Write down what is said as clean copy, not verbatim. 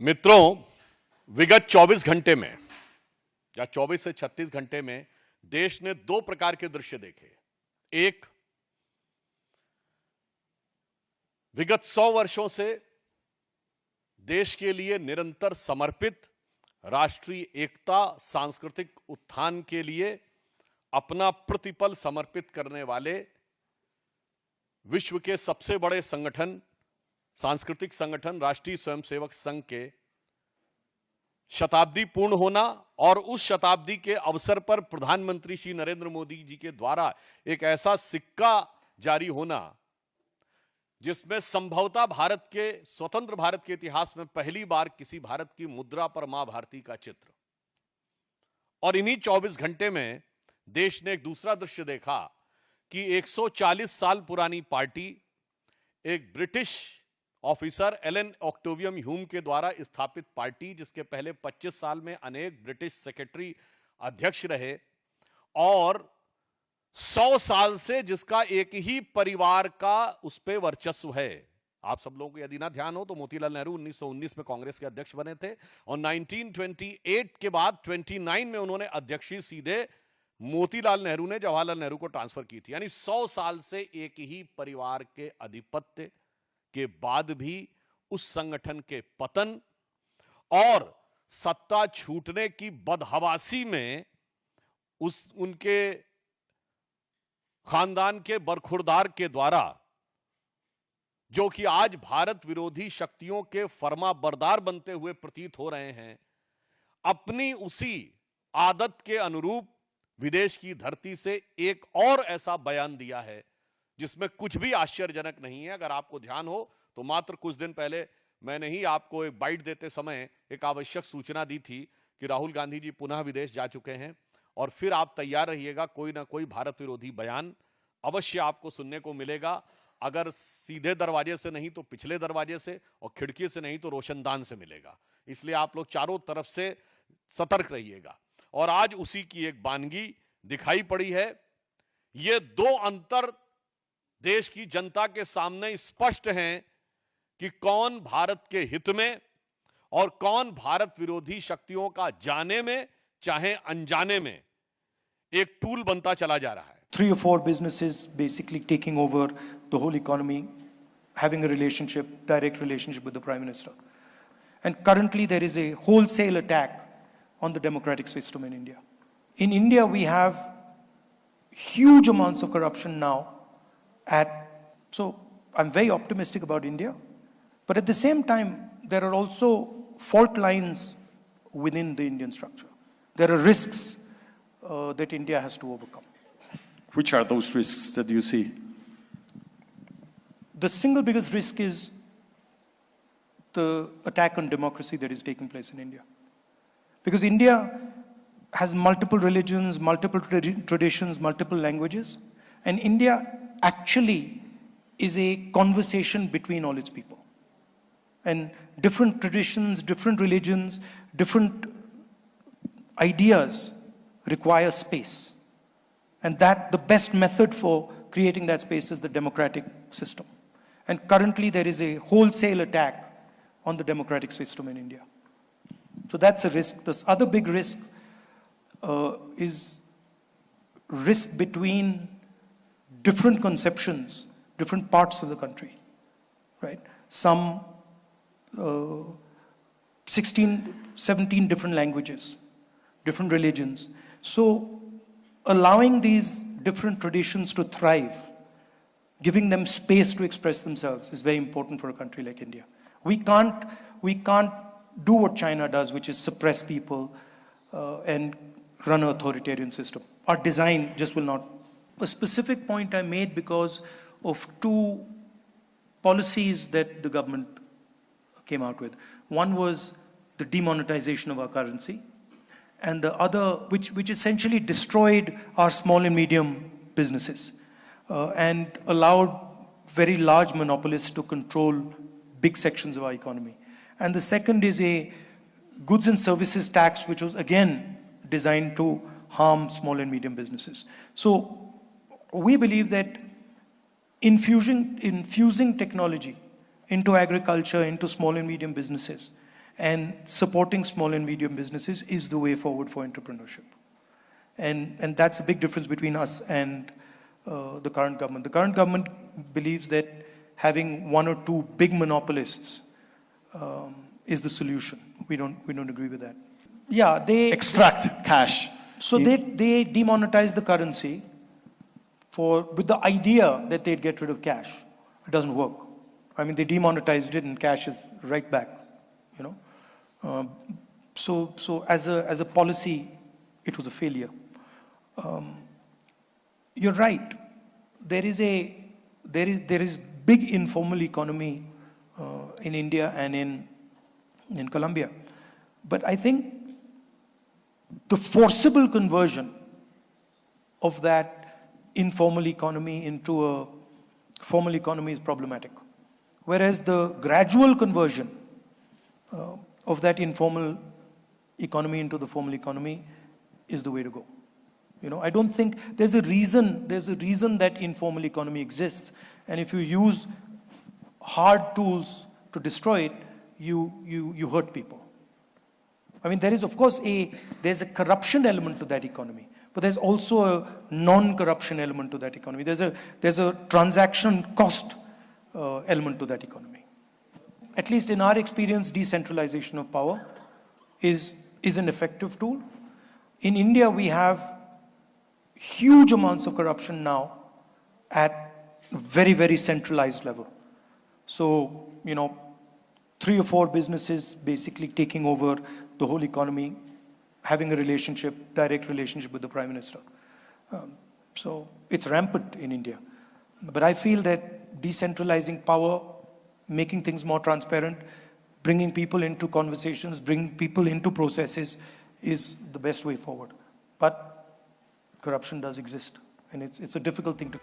मित्रों, विगत 24 घंटे में या 24 से 36 घंटे में देश ने दो प्रकार के दृश्य देखे। एक, विगत 100 वर्षों से देश के लिए निरंतर समर्पित, राष्ट्रीय एकता, सांस्कृतिक उत्थान के लिए अपना प्रतिपल समर्पित करने वाले विश्व के सबसे बड़े संगठन, सांस्कृतिक संगठन राष्ट्रीय स्वयंसेवक संघ के शताब्दी पूर्ण होना और उस शताब्दी के अवसर पर प्रधानमंत्री श्री नरेंद्र मोदी जी के द्वारा एक ऐसा सिक्का जारी होना जिसमें संभवतः भारत के स्वतंत्र भारत के इतिहास में पहली बार किसी भारत की मुद्रा पर मां भारती का चित्र। और इन्हीं 24 घंटे में देश ने एक दूसरा दृश्य देखा कि 140 साल पुरानी पार्टी, एक ब्रिटिश ऑफिसर एलन ऑक्टेवियम ह्यूम के द्वारा स्थापित पार्टी, जिसके पहले 25 साल में अनेक ब्रिटिश सेक्रेटरी अध्यक्ष रहे और 100 साल से जिसका एक ही परिवार का उस पे वर्चस्व है। आप सब लोगों को यदि ना ध्यान हो तो मोतीलाल नेहरू 1919 में कांग्रेस के अध्यक्ष बने थे और 1928 के बाद 29 में उन्होंने अध्यक्षी सीधे मोतीलाल नेहरू ने जवाहरलाल नेहरू को ट्रांसफर की थी। यानी 100 साल से एक ही परिवार के आधिपत्य के बाद भी उस संगठन के पतन और सत्ता छूटने की बदहवासी में उनके खानदान के बरखुरदार के द्वारा, जो कि आज भारत विरोधी शक्तियों के फर्माबरदार बनते हुए प्रतीत हो रहे हैं, अपनी उसी आदत के अनुरूप विदेश की धरती से एक और ऐसा बयान दिया है जिसमें कुछ भी आश्चर्यजनक नहीं है। अगर आपको ध्यान हो तो मात्र कुछ दिन पहले मैंने ही आपको एक बाइट देते समय एक आवश्यक सूचना दी थी कि राहुल गांधी जी पुनः विदेश जा चुके हैं और फिर आप तैयार रहिएगा, कोई ना कोई भारत विरोधी बयान अवश्य आपको सुनने को मिलेगा। अगर सीधे दरवाजे से नहीं तो पिछले दरवाजे से और खिड़की से नहीं तो रोशनदान से मिलेगा। इसलिए आप लोग चारों तरफ से सतर्क रहिएगा। और आज उसी की एक बानगी दिखाई पड़ी है। ये दो अंतर देश की जनता के सामने स्पष्ट हैं कि कौन भारत के हित में और कौन भारत विरोधी शक्तियों का जाने में चाहे अनजाने में एक टूल बनता चला जा रहा है। 3 or 4 businesses basically taking over the whole economy, having a relationship, direct relationship with the Prime Minister. And currently there is a wholesale attack on the democratic system in India. In India we have huge amounts of corruption now so I'm very optimistic about India, but at the same time there are also fault lines within the Indian structure. There are risks that India has to overcome. Which are those risks that you see? The single biggest risk is the attack on democracy that is taking place in India. Because India has multiple religions, multiple traditions, multiple languages, and India actually is a conversation between all its people. And different traditions, different religions, different ideas require space. And that the best method for creating that space is the democratic system. And currently there is a wholesale attack on the democratic system in India. So that's a risk. This other big risk is risk between different conceptions, different parts of the country, right? Some 16, 17 different languages, different religions. So allowing these different traditions to thrive, giving them space to express themselves is very important for a country like India. We can't do what China does, which is suppress people and run an authoritarian system. Our design just will not. A specific point I made because of 2 policies that the government came out with. One was the demonetisation of our currency, and the other, which essentially destroyed our small and medium businesses and allowed very large monopolists to control big sections of our economy. And the second is a goods and services tax, which was again designed to harm small and medium businesses. So we believe that infusing technology into agriculture, into small and medium businesses, And supporting small and medium businesses is the way forward for entrepreneurship. And that's a big difference between us and the current government. The current government believes that having one or two big monopolists is the solution. We don't agree with that. Yeah, Extract cash. So they demonetize the currency with the idea that they'd get rid of cash. It doesn't work. I mean, they demonetized it and cash is right back, you know. So as a policy, it was a failure. You're right. There is big informal economy in India and in Colombia. But I think the forcible conversion of that informal economy into a formal economy is problematic. Whereas the gradual conversion of that informal economy into the formal economy is the way to go. You know, I don't think there's a reason that informal economy exists. And if you use hard tools to destroy it, you hurt people. I mean, there is, of course, there's a corruption element to that economy, but there's also a non-corruption element to that economy. There's a transaction cost element to that economy. At least in our experience, decentralization of power is an effective tool. In India, we have huge amounts of corruption now at a very, very centralized level. So, you know, 3 or 4 businesses basically taking over the whole economy, having a direct relationship with the Prime Minister. So it's rampant in India. But I feel that decentralizing power, making things more transparent, bringing people into conversations, bringing people into processes is the best way forward. But corruption does exist, and it's a difficult thing to...